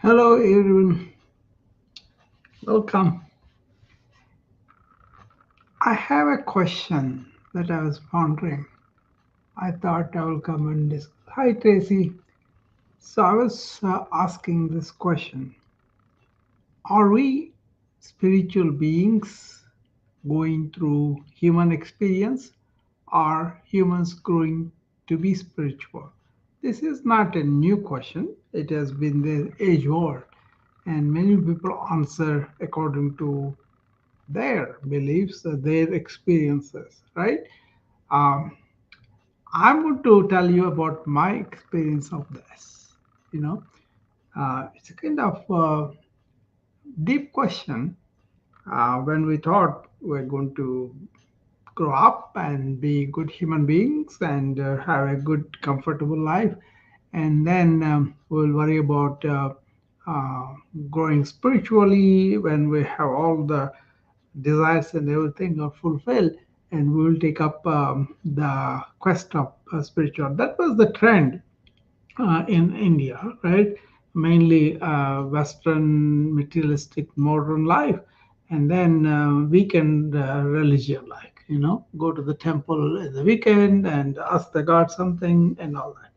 Hello, everyone. Welcome. I have a question that I was pondering. I thought I will come and discuss. Hi, Tracy. So I was asking this question: are we spiritual beings going through human experience? Are humans growing to be spiritual? This is not a new question. It has been the age old, and many people answer according to their beliefs, their experiences, right? Um, I'm going to tell you about my experience of this. You know, it's a kind of deep question. When we thought we're going to grow up and be good human beings and have a good, comfortable life, and then we'll worry about uh, growing spiritually when we have all the desires and everything are fulfilled, and we will take up the quest of spiritual. That was the trend in India, right? Mainly Western materialistic modern life, and then weekend religion, like go to the temple in the weekend and ask the god something and all that.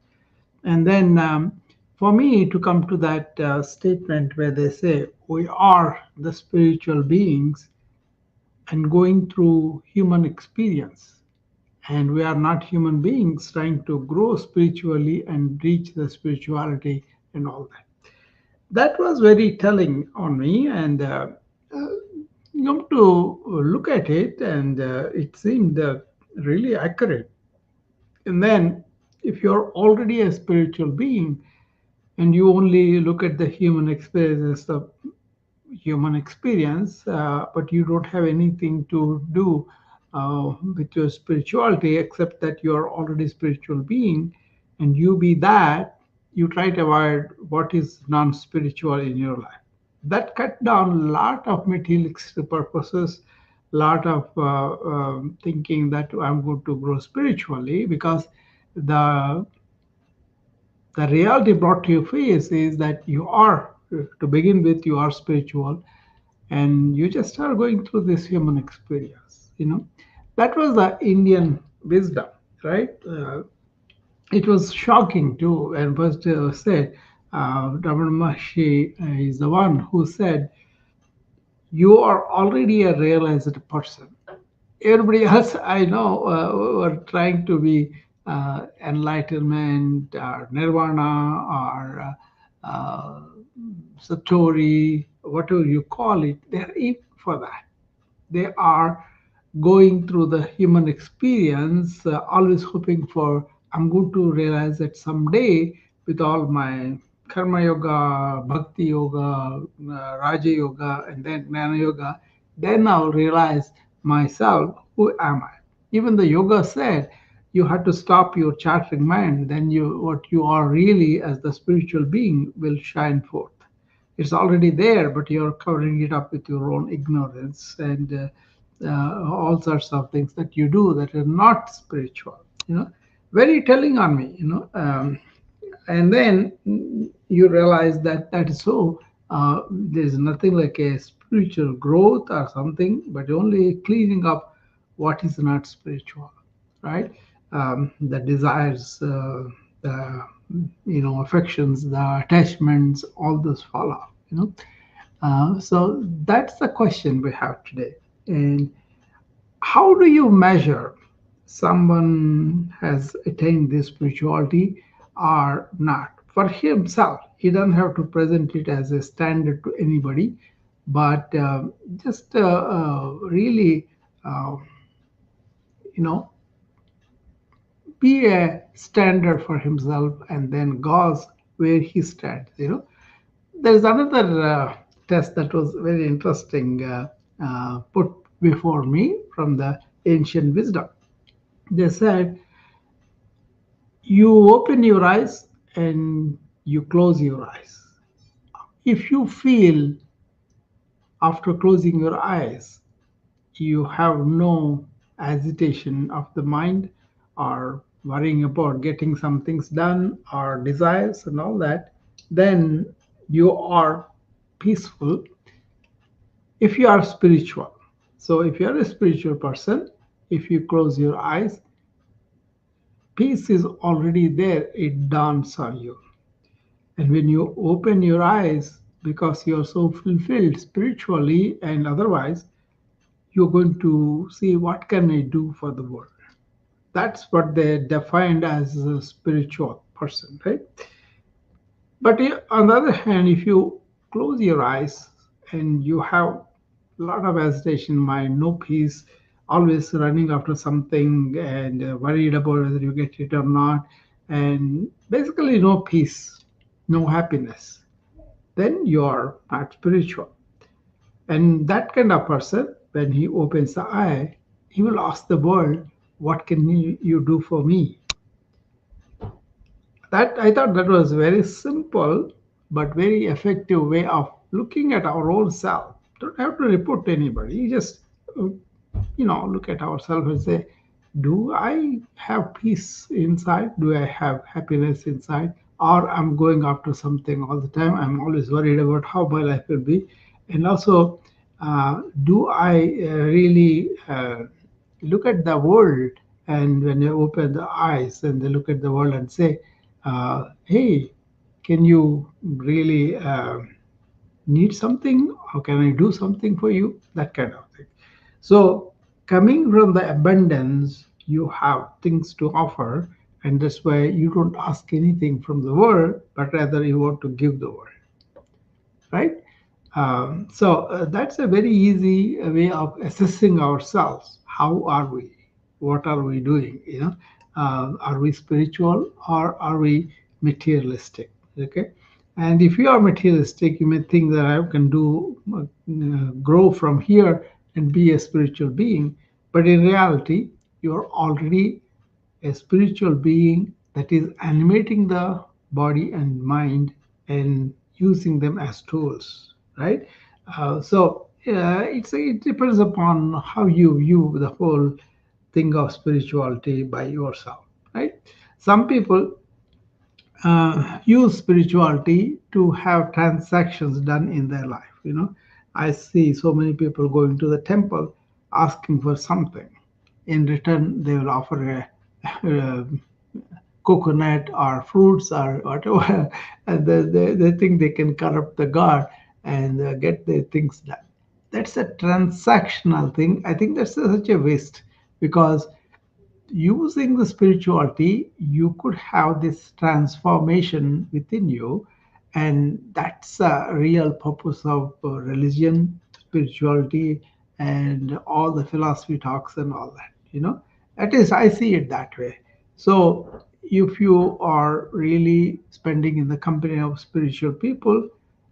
And then for me to come to that statement where they say we are the spiritual beings and going through human experience. And we are not human beings trying to grow spiritually and reach the spirituality and all that. That was very telling on me, and you have to look at it, and it seemed really accurate. And then, if you're already a spiritual being and you only look at the human experience as the human experience, but you don't have anything to do with your spirituality except that you are already a spiritual being, and you be that, you try to avoid what is non-spiritual in your life. That cut down a lot of materialistic purposes, lot of thinking that I'm going to grow spiritually, because the the reality brought to your face is that you are, to begin with, you are spiritual, and you just are going through this human experience. That was the Indian wisdom, right? It was shocking too, and first said, Ramana Maharshi is the one who said, you are already a realized person. Everybody else I know were trying to be enlightenment or nirvana or satori, whatever you call it. They're in for that. They are going through the human experience, always hoping for, I'm going to realize that someday with all my karma yoga, bhakti yoga, raja yoga, and then jnana yoga, then I'll realize myself, who am I? Even the yoga said you have to stop your chattering mind, then what you are really as the spiritual being will shine forth. It's already there, but you're covering it up with your own ignorance and all sorts of things that you do that are not spiritual. Very telling on me. And then you realize that that is so. There's nothing like a spiritual growth or something, but only cleaning up what is not spiritual, right? The desires, the affections, the attachments, all those fall off. So that's the question we have today. And how do you measure someone has attained this spirituality or not? For himself, he doesn't have to present it as a standard to anybody, but just really, uh, you know, be a standard for himself and then gauge where he stands. There's another test that was very interesting, put before me from the ancient wisdom. They said, you open your eyes and you close your eyes. If you feel after closing your eyes you have no agitation of the mind or worrying about getting some things done or desires and all that, then you are peaceful if you are spiritual. So if you are a spiritual person, if you close your eyes, peace is already there. It dawns on you. And when you open your eyes, because you're so fulfilled spiritually and otherwise, you're going to see what can I do for the world. That's what they defined as a spiritual person, right? But on the other hand, if you close your eyes and you have a lot of agitation mind, no peace, always running after something and worried about whether you get it or not, and basically no peace, no happiness, then you are not spiritual. And that kind of person, when he opens the eye, he will ask the world, "What can you do for me?" That I thought that was very simple but very effective way of looking at our own self. Don't have to report to anybody. You just look at ourselves and say, do I have peace inside? Do I have happiness inside? Or I'm going after something all the time. I'm always worried about how my life will be. And also, do I really look at the world, and when they open the eyes and they look at the world and say, hey, can you really need something? Or can I do something for you? That kind of thing. So, coming from the abundance, you have things to offer, and that's why you don't ask anything from the world, but rather you want to give the world, right? So that's a very easy way of assessing ourselves. How are we? What are we doing? Are we spiritual or are we materialistic? Okay, and if you are materialistic, you may think that I can do grow from here and be a spiritual being, but in reality, you are already a spiritual being that is animating the body and mind and using them as tools, right? It depends upon how you view the whole thing of spirituality by yourself, right? Some people use spirituality to have transactions done in their life. I see so many people going to the temple asking for something. In return, they will offer a coconut or fruits or whatever, and they think they can corrupt the god and get their things done. That's a transactional thing. I think that's such a waste, because using the spirituality, you could have this transformation within you, and that's a real purpose of religion, spirituality, and all the philosophy talks and all that. At least I see it that way. So if you are really spending in the company of spiritual people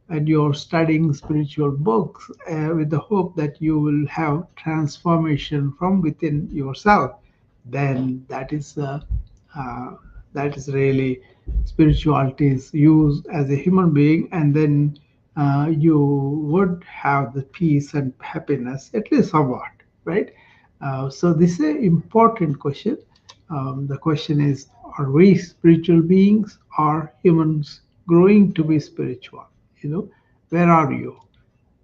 and you're studying spiritual books with the hope that you will have transformation from within yourself, then uh, that is really spirituality is used as a human being, and then you would have the peace and happiness, at least somewhat, right? So this is an important question. The question is, are we spiritual beings? Are humans growing to be spiritual? Where are you?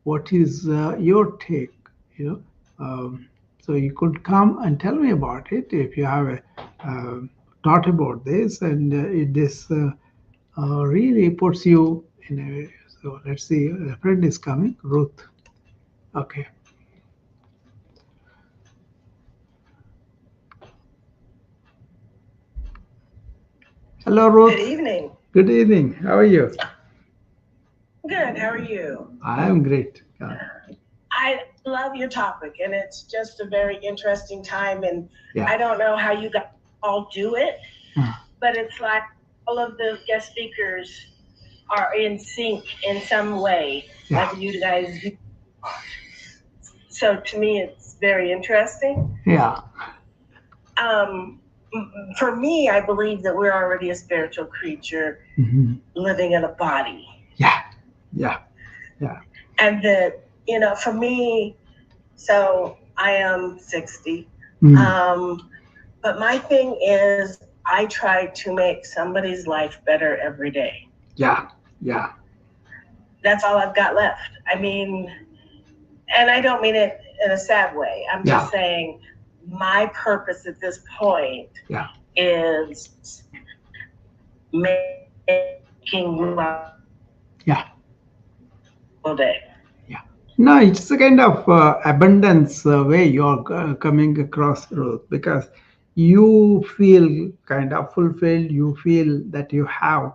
What is your take? You know, so you could come and tell me about it if you have a thought about this, and this really puts you in a. So let's see, a friend is coming, Ruth. Okay. Hello, Ruth. Good evening. Good evening. How are you? Good. How are you? I am great. I love your topic, and it's just a very interesting time. And Yeah. I don't know how you guys all do it, Uh, but it's like all of the guest speakers are in sync in some way, yeah. like you guys do. So to me, it's very interesting. Yeah. Um, for me, I believe that we're already a spiritual creature Mhm. living in a body, Yeah. Yeah. Yeah. and that for me, so I am 60. Mm. But my thing is, I try to make somebody's life better every day. Yeah. Yeah. that's all I've got left. I mean, and I don't mean it in a sad way. I'm Yeah, just saying my purpose at this point yeah, is making yeah, all day. yeah. No, it's a kind of abundance way you're coming across, Ruth, because you feel kind of fulfilled. You feel that you have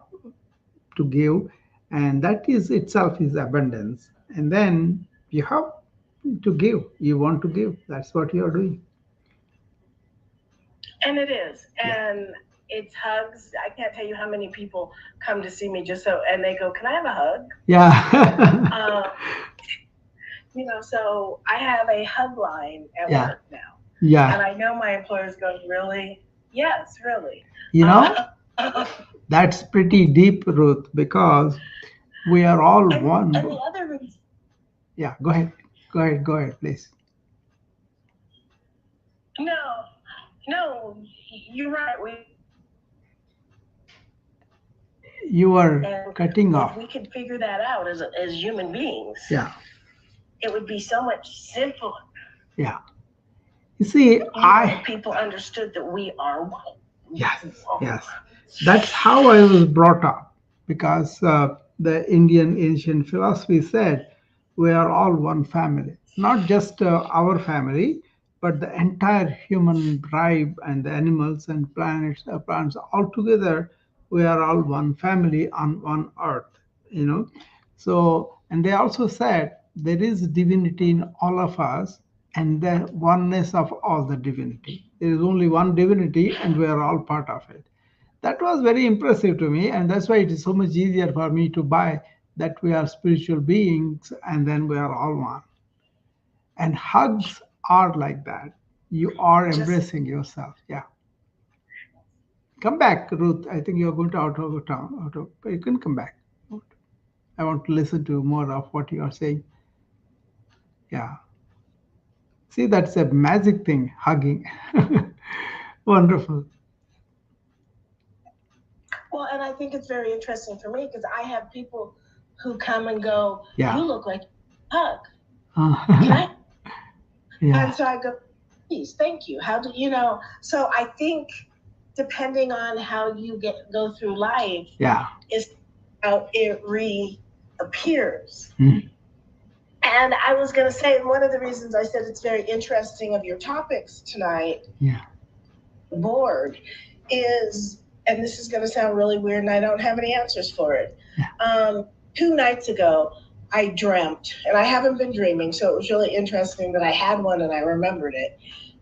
to give, and that is itself is abundance. And then you have to give. You want to give. That's what you are doing. And it is. Yeah, And it's hugs. I can't tell you how many people come to see me just so, and they go, "Can I have a hug?" yeah, Um, so I have a hug line at yeah, work now. And yeah. I know my employers go, "Really?" Yes, really. You know, Uh, that's pretty deep, Ruth, because we are all and the one. other reason, Yeah, go ahead. Go ahead. Go ahead, please. no, no, you're right. We You are and cutting if off. we could figure that out as human beings, Yeah, it would be so much simpler. yeah. You see, If I, people understood that we are one. yes, yes. That's how I was brought up because the Indian ancient philosophy said we are all one family, not just our family, but the entire human tribe and the animals and planets, plants all together. We are all one family on one earth, you know. So, and they also said there is divinity in all of us and the oneness of all the divinity. There is only one divinity and we are all part of it. That was very impressive to me, and that's why it is so much easier for me to buy that we are spiritual beings and then we are all one. And hugs are like that. You are Just embracing yourself. Yeah. Come back, Ruth. I think you're going to out of town. But you can come back. I want to listen to more of what you are saying. Yeah. See, that's a magic thing, hugging. Wonderful. well, and I think it's very interesting for me because I have people who come and go, Yeah. "You look like a hug. Can I?" And Yeah. so I go, "Please, thank you. How do you know?" So I think depending on how you go through life Yeah. is how it reappears. Mm. And I was going to say, one of the reasons I said it's very interesting of your topics tonight, Yeah. board, is, and this is going to sound really weird and I don't have any answers for it. Yeah. 2 nights ago, I dreamt, and I haven't been dreaming, so it was really interesting that I had one and I remembered it,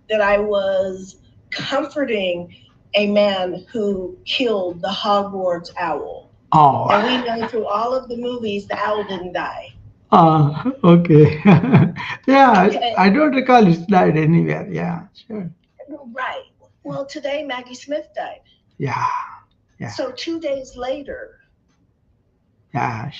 that I was comforting a man who killed the Hogwarts owl. Oh. And we know through all of the movies, the owl didn't die. Okay. Yeah, Okay, I don't recall it died anywhere. Yeah, sure. right. Well, today Maggie Smith died. Yeah, yeah, So 2 days later, yeah,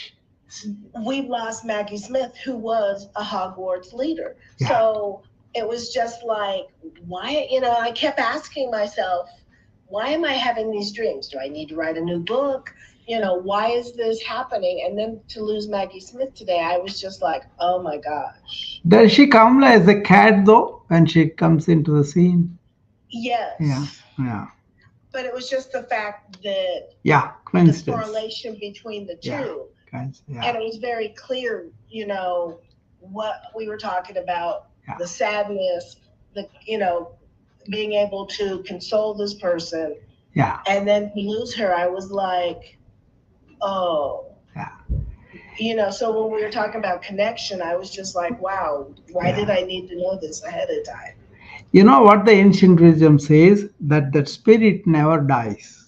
we've lost Maggie Smith, who was a Hogwarts leader. yeah. So it was just like, why? I kept asking myself, why am I having these dreams? Do I need to write a new book? Why is this happening? And then to lose Maggie Smith today, I was just like, oh my gosh. Does she come as a cat though when she comes into the scene? Yeah, Yes. yeah, But it was just the fact that yeah. the Coincidence. correlation between the Yeah, two. yeah, And it was very clear, what we were talking about, yeah, the sadness, being able to console this person. yeah, And then to lose her, I was like, oh, yeah, so when we were talking about connection, I was just like, wow, why did yeah. I need to know this ahead of time? You know what the ancient wisdom says that the spirit never dies.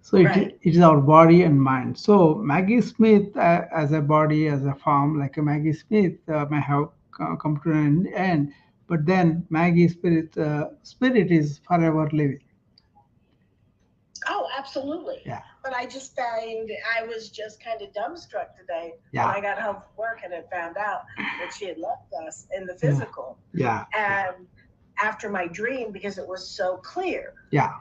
So Right. it is our body and mind. So Maggie Smith, as a body, as a form, like a Maggie Smith, may have come to an end, but then Maggie spirit is forever living. Oh, absolutely. Yeah, But I was just kind of dumbstruck today when yeah, I got home from work and had found out that she had left us in the yeah, physical. yeah, And after my dream, because it was so clear, yeah.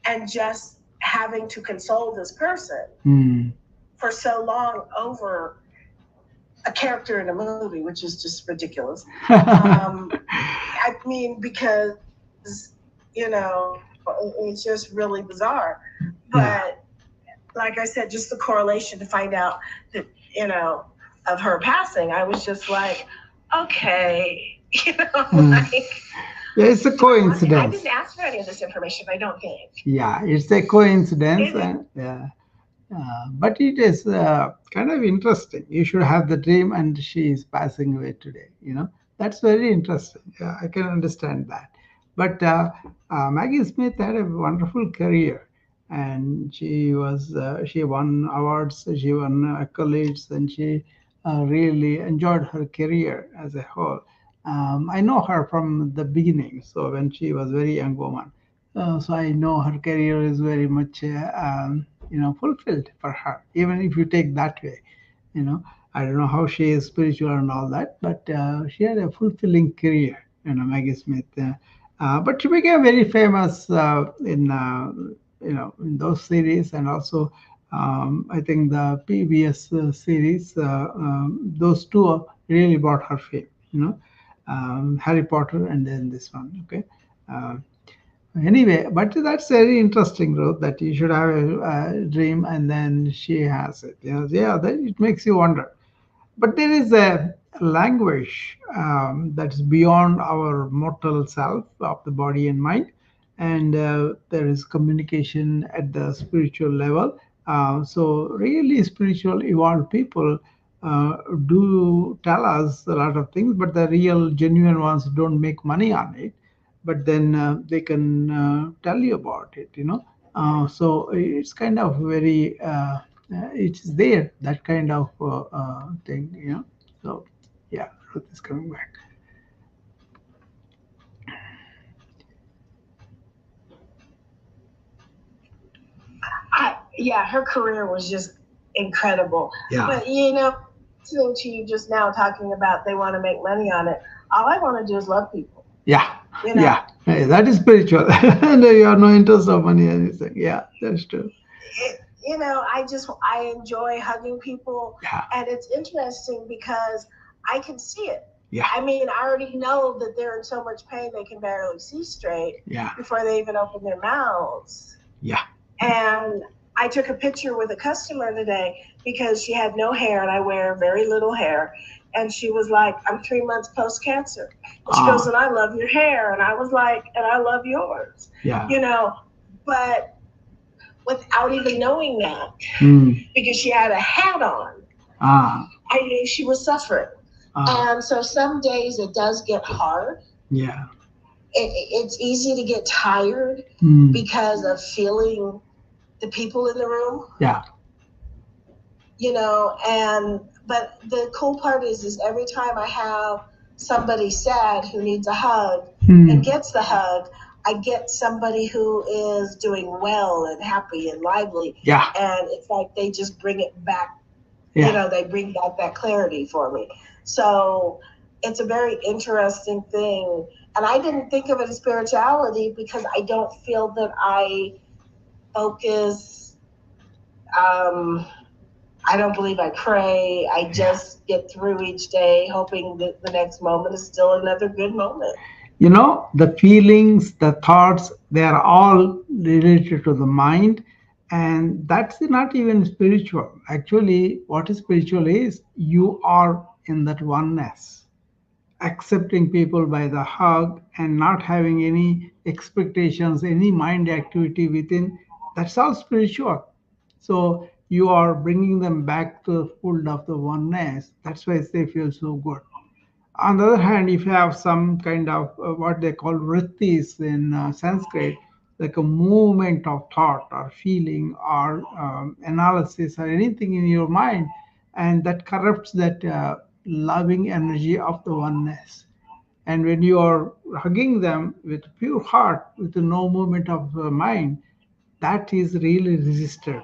and just having to console this person, Mm. for so long over a character in a movie, which is just ridiculous. I mean, because, it's just really bizarre. But Yeah. like I said, just the correlation to find out that, of her passing, I was just like, okay, like, Yeah, it's a do I want it? I coincidence. didn't ask for any of this information, I don't think. Yeah, it's a coincidence, It, and yeah, but it is kind of interesting. You should have the dream, and she is passing away today. That's very interesting. Yeah, I can understand that. But Maggie Smith had a wonderful career, and she won awards, she won accolades, and she really enjoyed her career as a whole. I know her from the beginning, so when she was a very young woman. So I know her career is very much, fulfilled for her, even if you take that way. You know, I don't know how she is spiritual and all that, but she had a fulfilling career, Maggie Smith. But she became very famous in those series, and also I think the PBS series. Those two really brought her fame. Harry Potter and then this one. Okay. Uh, Anyway, but that's very interesting, Ruth, that you should have a dream and then she has it. Yeah, that, it makes you wonder. But there is a language that's beyond our mortal self of the body and mind, and there is communication at the spiritual level. So, really, spiritual evolved people do tell us a lot of things, but the real, genuine ones don't make money on it. But then they can tell you about it. So it's kind of very it's there, that kind of thing. So yeah, Ruth is coming back. yeah, her career was just incredible. Yeah. But listening to you just now talking about they want to make money on it, all I want to do is love people. Yeah. You know, Yeah. Hey, that is spiritual. And you have no interest of money or anything. Yeah, that's true. I enjoy hugging people, Yeah. and it's interesting because I can see it. Yeah. I mean, I already know that they're in so much pain they can barely see straight Yeah. before they even open their mouths. Yeah. And I took a picture with a customer today because she had no hair and I wear very little hair. And she was like, I'm 3 months post cancer. And she goes, and I love your hair. And I was like, and I love yours. Yeah. But without even knowing that, because she had a hat on, I knew she was suffering. And so some days it does get hard. Yeah. It's easy to get tired because of feeling the people in the room. Yeah. But the cool part is every time I have somebody sad who needs a hug and gets the hug, I get somebody who is doing well and happy and lively. Yeah. And it's like they just bring it back. Yeah. They bring back that clarity for me. So it's a very interesting thing. And I didn't think of it as spirituality because I don't feel that I focus. I don't believe I pray. I just get through each day hoping that the next moment is still another good moment. The feelings, the thoughts, they are all related to the mind, and that's not even spiritual. Actually, what is spiritual is you are in that oneness, accepting people by the hug and not having any expectations, any mind activity within. That's all spiritual. So you are bringing them back to the fold of the oneness. That's why they feel so good. On the other hand, if you have some kind of what they call vrittis in Sanskrit, like a movement of thought or feeling or analysis or anything in your mind, and that corrupts that loving energy of the oneness. And when you are hugging them with pure heart, with no movement of the mind, that is really resisted.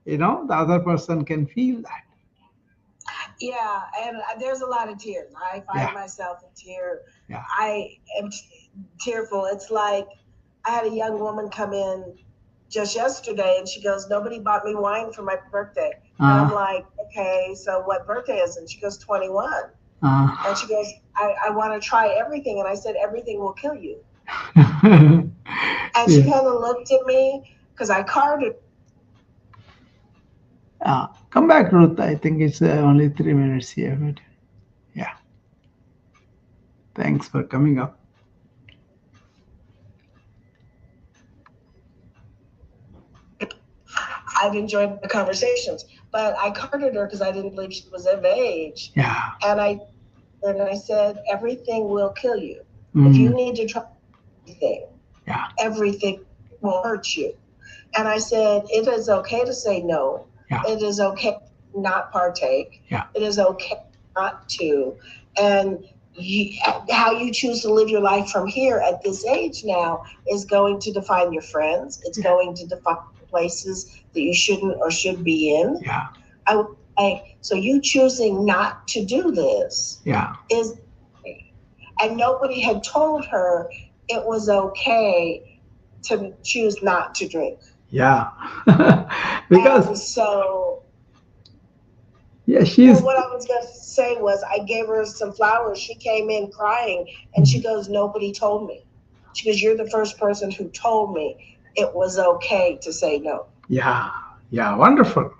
The other person can feel that. Yeah, and there's a lot of tears. I find myself in tears. Yeah. I am tearful. It's like I had a young woman come in just yesterday, and she goes, nobody bought me wine for my birthday. And I'm like, okay, so what birthday is it? And she goes, 21. And she goes, I want to try everything. And I said, everything will kill you. And she kind of looked at me because I carded. Come back, Ruth. I think it's only 3 minutes here, but yeah. Thanks for coming up. I've enjoyed the conversations, but I carded her because I didn't believe she was of age. Yeah. And I said, everything will kill you. If you need to try anything, everything will hurt you. And I said, it is okay to say no. It is okay to not partake. It is okay not to. And how you choose to live your life from here at this age now is going to define your friends. It's going to define places that you shouldn't or should be in. I would say, so you choosing not to do this is, and nobody had told her it was okay to choose not to drink. Because and so she's. What I was going to say was I gave her some flowers. She came in crying, and she goes, nobody told me. She goes, you're the first person who told me it was okay to say no. Wonderful.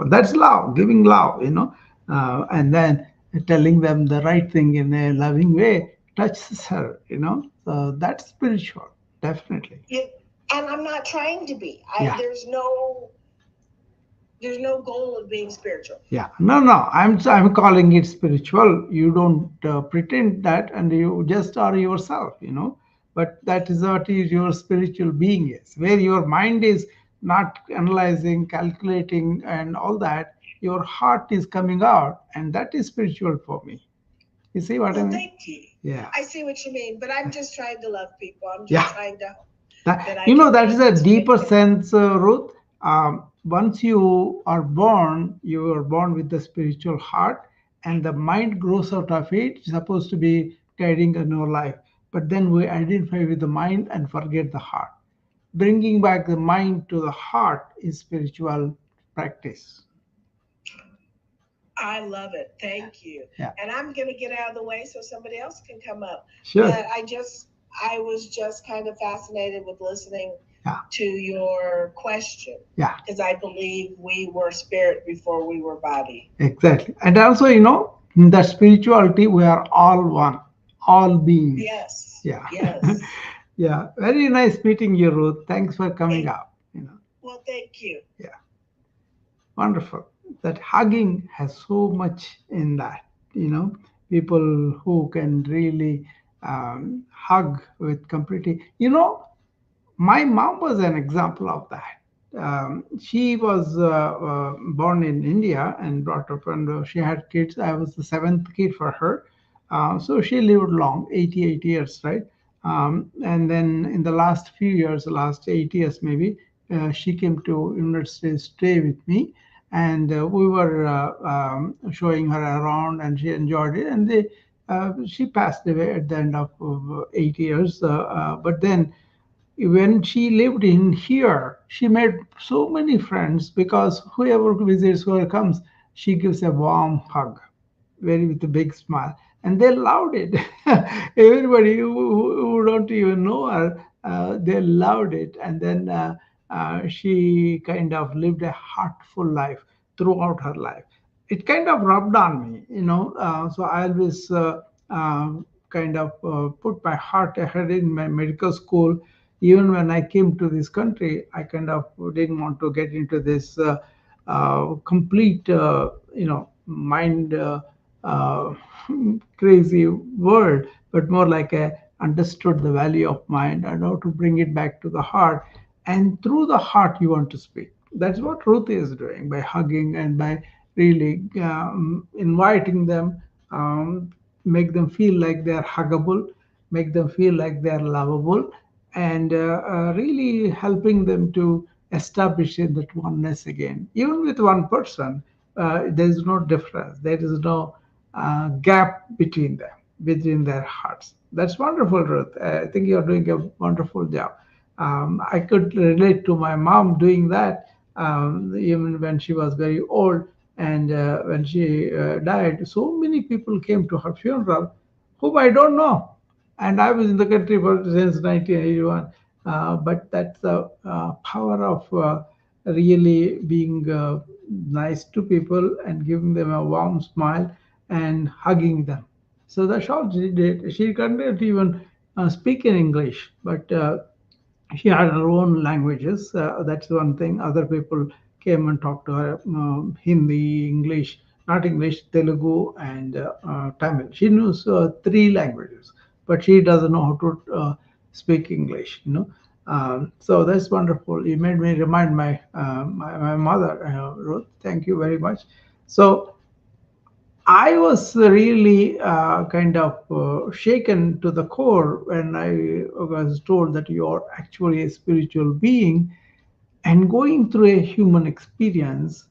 That's love, giving love, and then telling them the right thing in a loving way touches her, So that's spiritual, definitely. And I'm not trying to be. There's no goal of being spiritual. No. I'm calling it spiritual. You don't pretend that, and you just are yourself, But that is what is your spiritual being is, where your mind is not analyzing, calculating, and all that. Your heart is coming out, and that is spiritual for me. You see what I mean? Thank you. Yeah. I see what you mean, but I'm just trying to love people. I'm just trying to. That is a deeper sense, Ruth. Once you are born with the spiritual heart, and the mind grows out of it. It's supposed to be guiding in our life, but then we identify with the mind and forget the heart. Bringing back the mind to the heart is spiritual practice. I love it. Thank you. And I'm going to get out of the way so somebody else can come up. Sure. But I was just kind of fascinated with listening to your question. Because I believe we were spirit before we were body. Exactly. And also, in the spirituality, we are all one, all beings. Yes. Yes. Very nice meeting you, Ruth. Thanks for coming up. Well, thank you. Wonderful. That hugging has so much in that, people who can really hug with completely. My mom was an example of that. She was born in India and brought up, and she had kids. I was the seventh kid for her. So she lived long, 88 years, right? And then in the last few years, last 8 years maybe, she came to United States to stay with me. And we were showing her around, and she enjoyed it. And she passed away at the end of 8 years. But then when she lived in here, she made so many friends because whoever visits, whoever comes, she gives a warm hug, with a big smile. And they loved it. Everybody who don't even know her, they loved it. And then she kind of lived a heartful life throughout her life. It kind of rubbed on me, So I always kind of put my heart ahead in my medical school. Even when I came to this country, I kind of didn't want to get into this complete, mind crazy world, but more like a understood the value of mind and how to bring it back to the heart. And through the heart, you want to speak. That's what Ruth is doing by hugging and by really inviting them, make them feel like they're huggable, make them feel like they're lovable, and really helping them to establish in that oneness again. Even with one person, there is no difference. There is no gap between them, between their hearts. That's wonderful, Ruth. I think you're doing a wonderful job. I could relate to my mom doing that, even when she was very old, and when she died. So many people came to her funeral whom I don't know. And I was in the country for since 1981. But that's the power of really being nice to people and giving them a warm smile and hugging them. So that's all she did. She couldn't even speak in English, but she had her own languages. That's one thing. Other people came and talked to her Hindi, English, not English, Telugu, and Tamil. She knows three languages, but she doesn't know how to speak English. So that's wonderful. You made me remind my mother, Ruth. Thank you very much. So I was really kind of shaken to the core when I was told that you are actually a spiritual being and going through a human experience,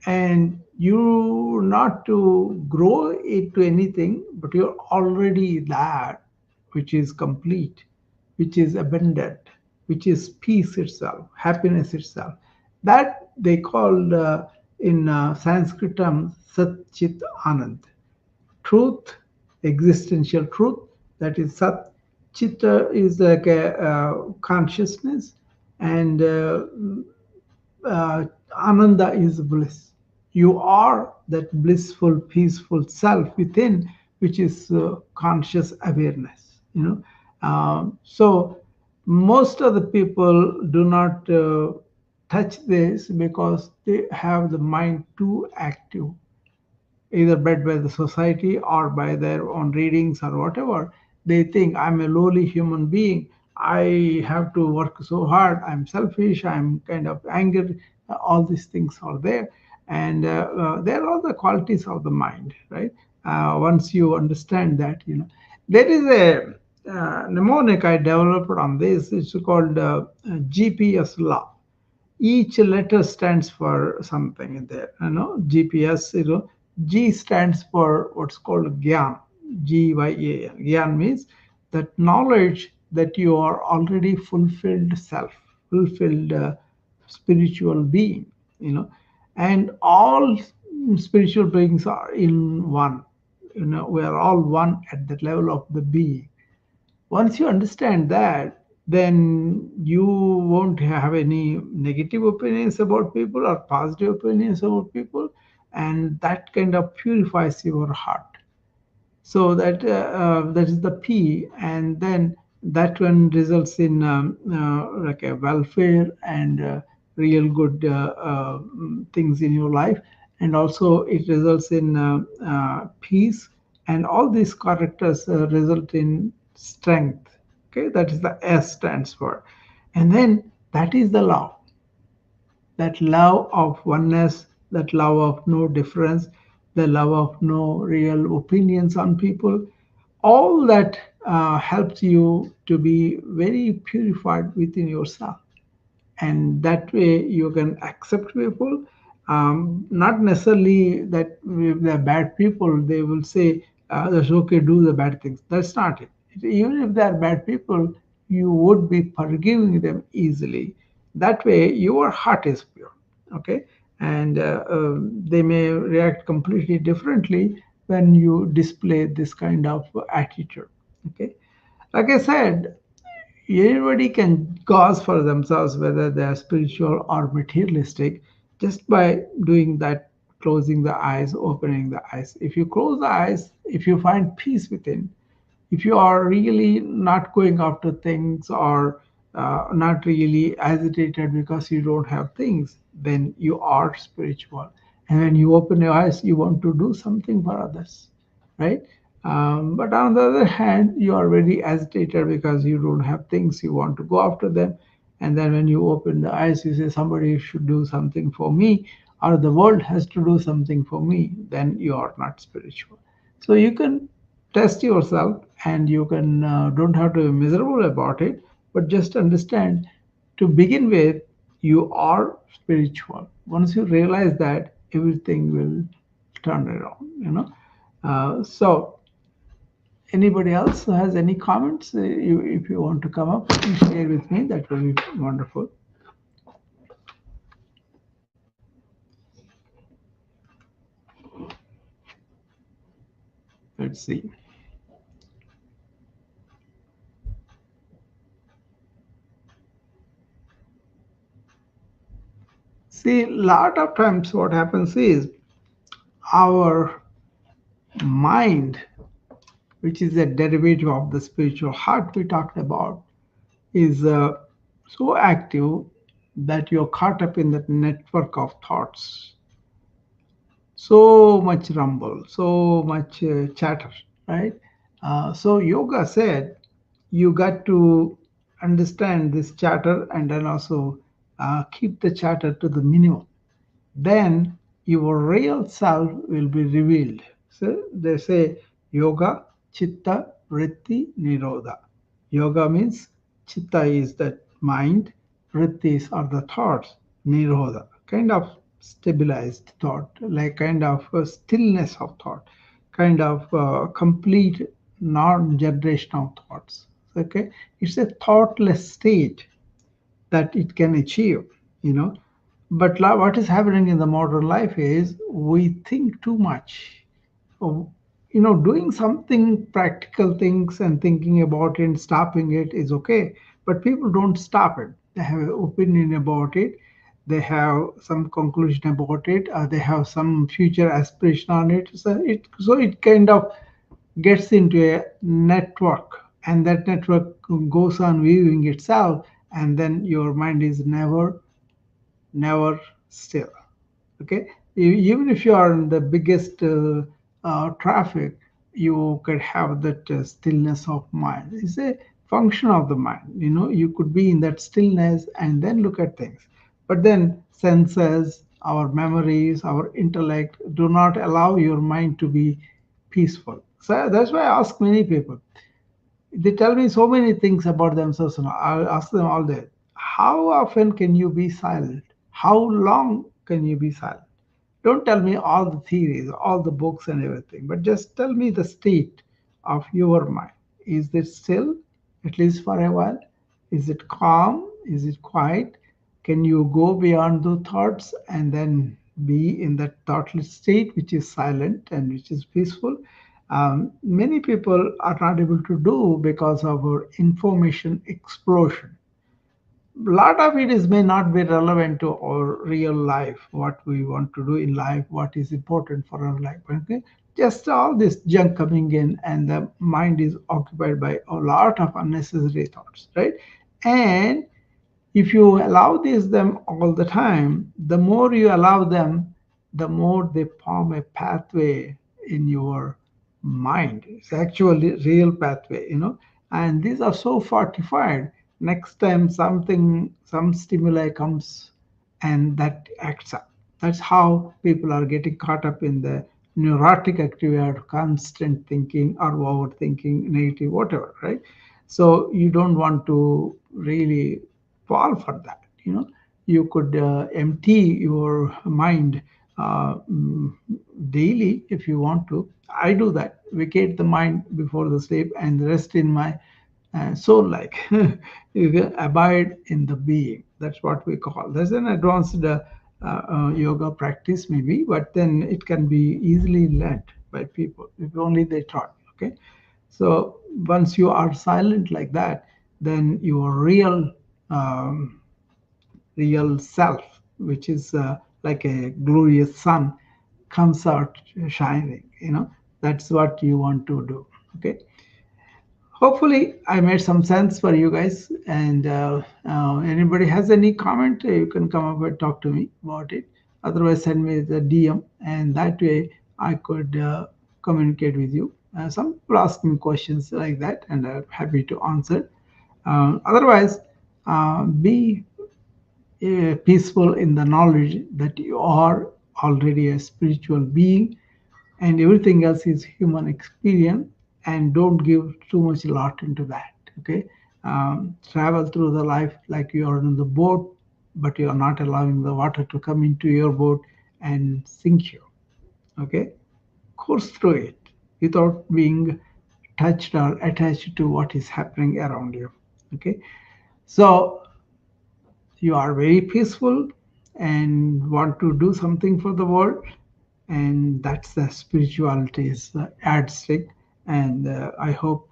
and you not to grow into anything, but you're already that which is complete, which is abundant, which is peace itself, happiness itself. That they called in Sanskrit terms Sat Chit Anand, truth, existential truth. That is Sat. Chitta is like a consciousness, and Ananda is bliss. You are that blissful, peaceful self within, which is conscious awareness. So most of the people do not touch this because they have the mind too active, either bred by the society or by their own readings or whatever. They think I'm a lowly human being. I have to work so hard. I'm selfish. I'm kind of angry. All these things are there. And they're all the qualities of the mind, right? Once you understand that, there is a mnemonic I developed on this. It's called GPS law. Each letter stands for something in there. GPS, G stands for what's called Gyan, Gyan. Gyan means that knowledge that you are already fulfilled self, fulfilled spiritual being, and all spiritual beings are in one. We are all one at the level of the being. Once you understand that, then you won't have any negative opinions about people or positive opinions about people, and that kind of purifies your heart. So that is the P, and then that one results in like a welfare and real good things in your life, and also it results in peace, and all these characters result in strength. Okay, that is the S stands for, and then that is the love, that love of oneness, that love of no difference, the love of no real opinions on people, all that helps you to be very purified within yourself. And that way you can accept people. Not necessarily that if they're bad people, they will say, that's okay, do the bad things. That's not it. Even if they're bad people, you would be forgiving them easily. That way your heart is pure. Okay. And they may react completely differently when you display this kind of attitude. Okay. Like I said, anybody can cause for themselves whether they are spiritual or materialistic just by doing that, closing the eyes, opening the eyes. If you close the eyes, if you find peace within, if you are really not going after things or not really agitated because you don't have things, then you are spiritual. And when you open your eyes, you want to do something for others, right? But on the other hand, you are very agitated because you don't have things, you want to go after them. And then when you open the eyes, you say, somebody should do something for me, or the world has to do something for me, then you are not spiritual. So you can test yourself, and you can don't have to be miserable about it, but just understand, to begin with, you are spiritual. Once you realize that, everything will turn around. So Anybody else who has any comments? If you want to come up and share with me, that will be wonderful. Let's see. See, a lot of times what happens is our mind, which is a derivative of the spiritual heart we talked about, is so active that you're caught up in that network of thoughts. So much rumble, so much chatter, right? So yoga said you got to understand this chatter and then also keep the chatter to the minimum. Then your real self will be revealed. So they say yoga, chitta, vritti, nirodha. Yoga means chitta is that mind, vrittis are the thoughts, nirodha, kind of stabilized thought, like kind of stillness of thought, kind of complete non-generational thoughts. Okay, it's a thoughtless state that it can achieve, you know. But what is happening in the modern life is we think too much. Oh, doing something practical things and thinking about it and stopping it is okay, but people don't stop it. They have an opinion about it, they have some conclusion about it, they have some future aspiration on it. So it kind of gets into a network, and that network goes on viewing itself, and then your mind is never still. Okay, even if you are in the biggest traffic, you could have that stillness of mind. It's a function of the mind. You could be in that stillness and then look at things, but then senses, our memories, our intellect do not allow your mind to be peaceful. So that's why I ask many people. They tell me so many things about themselves. I'll ask them all day, how often can you be silent? How long can you be silent? Don't tell me all the theories, all the books and everything, but just tell me the state of your mind. Is it still, at least for a while? Is it calm? Is it quiet? Can you go beyond the thoughts and then be in that thoughtless state, which is silent and which is peaceful? Many people are not able to do because of our information explosion. A lot of it is may not be relevant to our real life, what we want to do in life, what is important for our life. Okay, just all this junk coming in, and the mind is occupied by a lot of unnecessary thoughts, right? And if you allow these them all the time, the more you allow them, the more they form a pathway in your mind. It's actually real pathway. And these are so fortified. Next time some stimuli comes, and that acts up. That's how people are getting caught up in the neurotic activity or constant thinking or overthinking, negative, whatever, right? So you don't want to really fall for that. You could empty your mind daily if you want to. I do that, vacate the mind before the sleep and rest in my soul, like you can abide in the being. That's what we call. There's an advanced yoga practice maybe, but then it can be easily learned by people if only they taught. Okay, so once you are silent like that, then your real self, which is like a glorious sun, comes out shining. That's what you want to do. Okay. Hopefully, I made some sense for you guys. And anybody has any comment, you can come up and talk to me about it. Otherwise, send me the DM, and that way I could communicate with you. Some people ask me questions like that, and I'm happy to answer. Otherwise, be peaceful in the knowledge that you are already a spiritual being, and everything else is human experience, and don't give too much lot into that. Okay, travel through the life like you are in the boat, but you are not allowing the water to come into your boat and sink you. Okay, course through it without being touched or attached to what is happening around you. Okay, so you are very peaceful and want to do something for the world, and that's the spirituality's yardstick. And I hope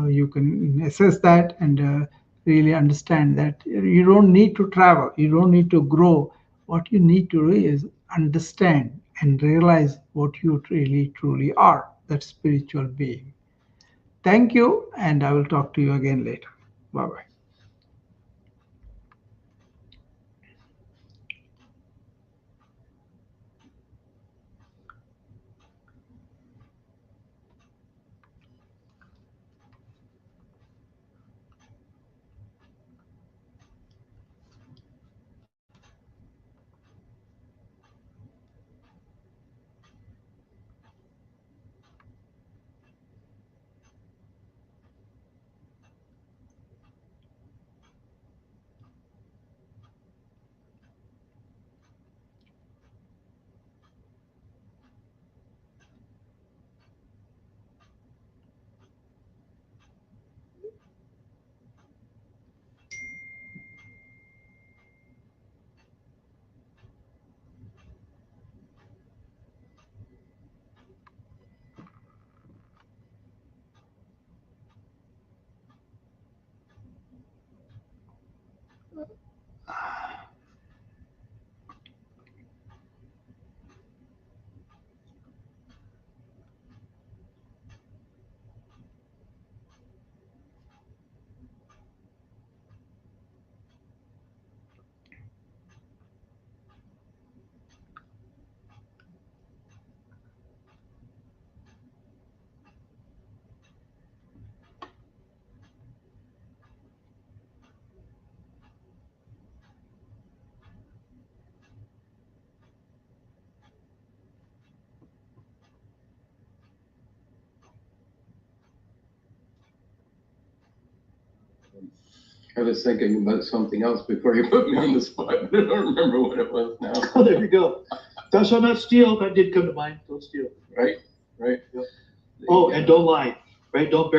you can assess that and really understand that you don't need to travel, you don't need to grow. What you need to do is understand and realize what you really truly are, that spiritual being. Thank you, and I will talk to you again later. Bye bye. I was thinking about something else before you put me on the spot. I don't remember what it was now. Oh, there you go. Thou shalt not steal. That did come to mind. Don't steal. Right, right. Yep. Oh, and don't lie, right? Don't bear